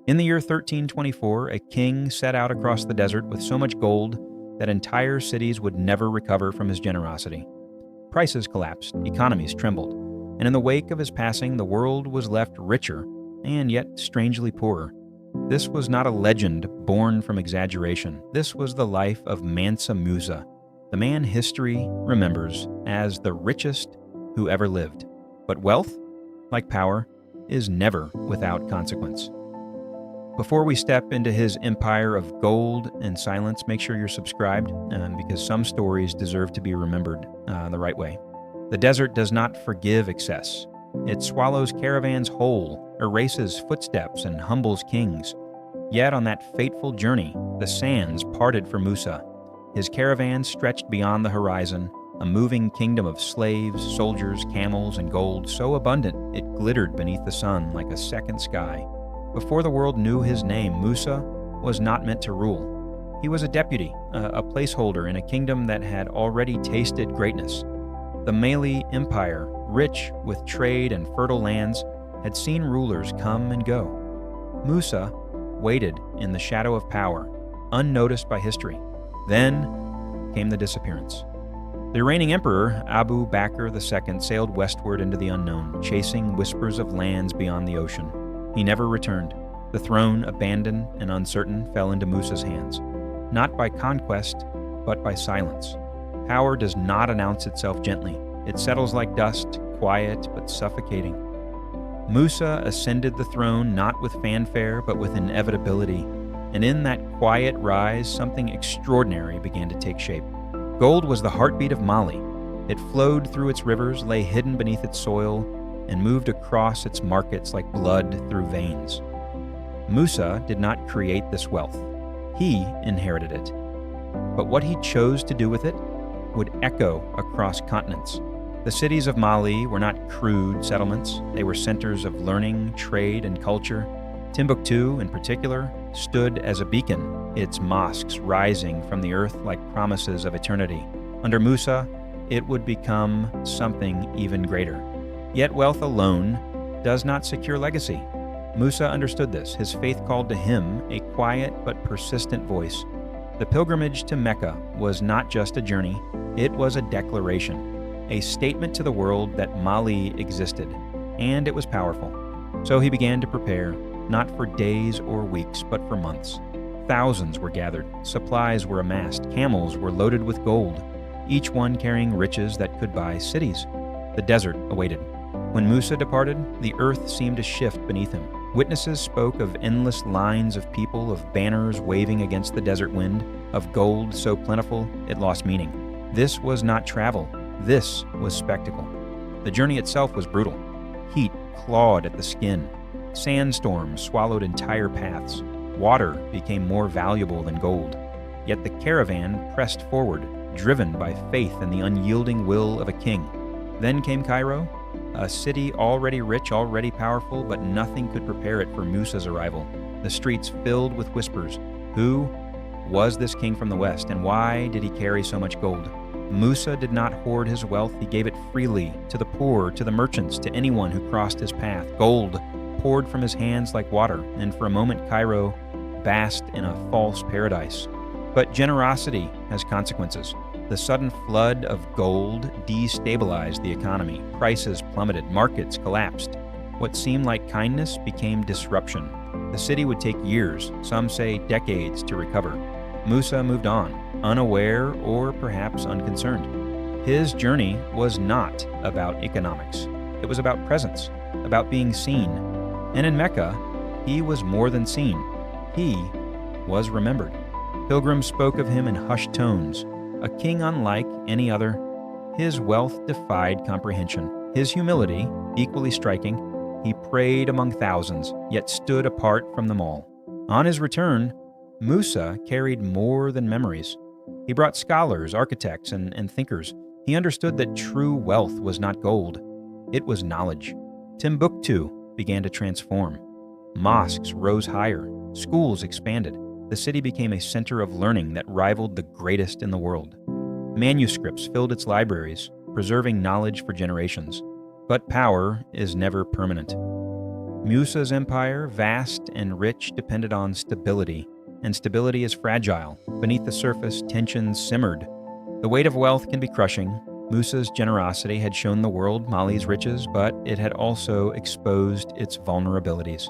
In the year 1324, a king set out across the desert with so much gold that entire cities would never recover from his generosity. Prices collapsed, economies trembled, and in the wake of his passing, the world was left richer and yet strangely poorer. This was not a legend born from exaggeration. This was the life of Mansa Musa, the man history remembers as the richest who ever lived. But wealth, like power, is never without consequence. Before we step into his empire of gold and silence, make sure you're subscribed because some stories deserve to be remembered the right way. The desert does not forgive excess. It swallows caravans whole, erases footsteps, and humbles kings. Yet on that fateful journey, the sands parted for Musa. His caravan stretched beyond the horizon, a moving kingdom of slaves, soldiers, camels, and gold so abundant it glittered beneath the sun like a second sky. Before the world knew his name, Musa was not meant to rule. He was a deputy, a placeholder in a kingdom that had already tasted greatness. The Mali Empire, rich with trade and fertile lands, had seen rulers come and go. Musa waited in the shadow of power, unnoticed by history. Then came the disappearance. The reigning emperor, Abu Bakr II, sailed westward into the unknown, chasing whispers of lands beyond the ocean. He never returned. The throne, abandoned and uncertain, fell into Musa's hands, not by conquest, but by silence. Power does not announce itself gently. It settles like dust, quiet but suffocating. Musa ascended the throne not with fanfare, but with inevitability. And in that quiet rise, something extraordinary began to take shape. Gold was the heartbeat of Mali. It flowed through its rivers, lay hidden beneath its soil, and moved across its markets like blood through veins. Musa did not create this wealth. He inherited it. But what he chose to do with it would echo across continents. The cities of Mali were not crude settlements. They were centers of learning, trade, and culture. Timbuktu, in particular, stood as a beacon, its mosques rising from the earth like promises of eternity. Under Musa, it would become something even greater. Yet wealth alone does not secure legacy. Musa understood this. His faith called to him a quiet but persistent voice. The pilgrimage to Mecca was not just a journey, it was a declaration, a statement to the world that Mali existed, and it was powerful. So he began to prepare, not for days or weeks, but for months. Thousands were gathered, supplies were amassed, camels were loaded with gold, each one carrying riches that could buy cities. The desert awaited. When Musa departed, the earth seemed to shift beneath him. Witnesses spoke of endless lines of people, of banners waving against the desert wind, of gold so plentiful it lost meaning. This was not travel. This was spectacle. The journey itself was brutal. Heat clawed at the skin. Sandstorms swallowed entire paths. Water became more valuable than gold. Yet the caravan pressed forward, driven by faith and the unyielding will of a king. Then came Cairo, a city already rich, already powerful, but nothing could prepare it for Musa's arrival. The streets filled with whispers. Who was this king from the west, and why did he carry so much gold? Musa did not hoard his wealth. He gave it freely to the poor, to the merchants, to anyone who crossed his path. Gold poured from his hands like water, and for a moment Cairo basked in a false paradise. But generosity has consequences. The sudden flood of gold destabilized the economy. Prices plummeted, markets collapsed. What seemed like kindness became disruption. The city would take years, some say decades, to recover. Musa moved on, unaware or perhaps unconcerned. His journey was not about economics. It was about presence, about being seen. And in Mecca, he was more than seen. He was remembered. Pilgrims spoke of him in hushed tones. A king unlike any other. His wealth defied comprehension. His humility, equally striking. He prayed among thousands, yet stood apart from them all. On his return, Musa carried more than memories. He brought scholars, architects, and thinkers. He understood that true wealth was not gold. It was knowledge. Timbuktu began to transform. Mosques rose higher. Schools expanded. The city became a center of learning that rivaled the greatest in the world. Manuscripts filled its libraries, preserving knowledge for generations. But power is never permanent. Musa's empire, vast and rich, depended on stability, and stability is fragile. Beneath the surface, tensions simmered. The weight of wealth can be crushing. Musa's generosity had shown the world Mali's riches, but it had also exposed its vulnerabilities.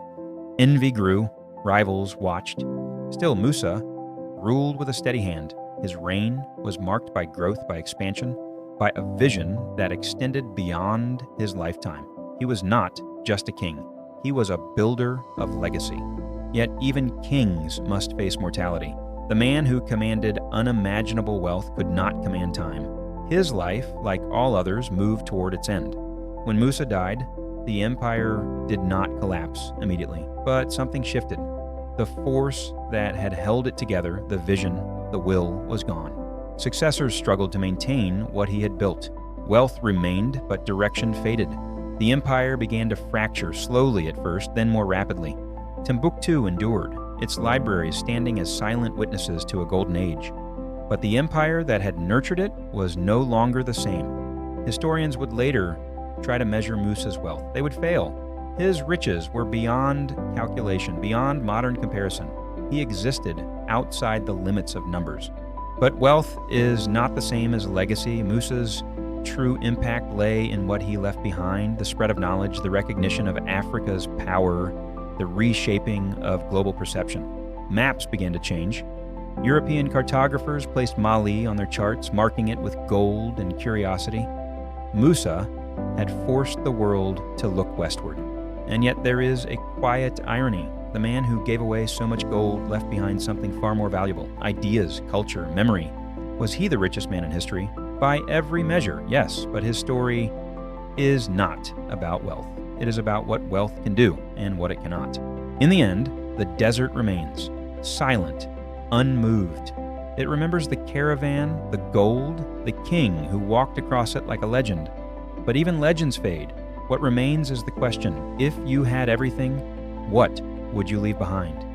Envy grew, rivals watched. Still, Musa ruled with a steady hand. His reign was marked by growth, by expansion, by a vision that extended beyond his lifetime. He was not just a king. He was a builder of legacy. Yet even kings must face mortality. The man who commanded unimaginable wealth could not command time. His life, like all others, moved toward its end. When Musa died, the empire did not collapse immediately, but something shifted. The force that had held it together, the vision, the will, was gone. Successors struggled to maintain what he had built. Wealth remained, but direction faded. The empire began to fracture, slowly at first, then more rapidly. Timbuktu endured, its libraries standing as silent witnesses to a golden age. But the empire that had nurtured it was no longer the same. Historians would later try to measure Musa's wealth. They would fail. His riches were beyond calculation, beyond modern comparison. He existed outside the limits of numbers. But wealth is not the same as legacy. Musa's true impact lay in what he left behind, the spread of knowledge, the recognition of Africa's power, the reshaping of global perception. Maps began to change. European cartographers placed Mali on their charts, marking it with gold and curiosity. Musa had forced the world to look westward. And yet there is a quiet irony. The man who gave away so much gold left behind something far more valuable: ideas, culture, memory. Was he the richest man in history? By every measure, yes, but his story is not about wealth. It is about what wealth can do and what it cannot. In the end, the desert remains, silent, unmoved. It remembers the caravan, the gold, the king who walked across it like a legend. But even legends fade. What remains is the question: if you had everything, what would you leave behind?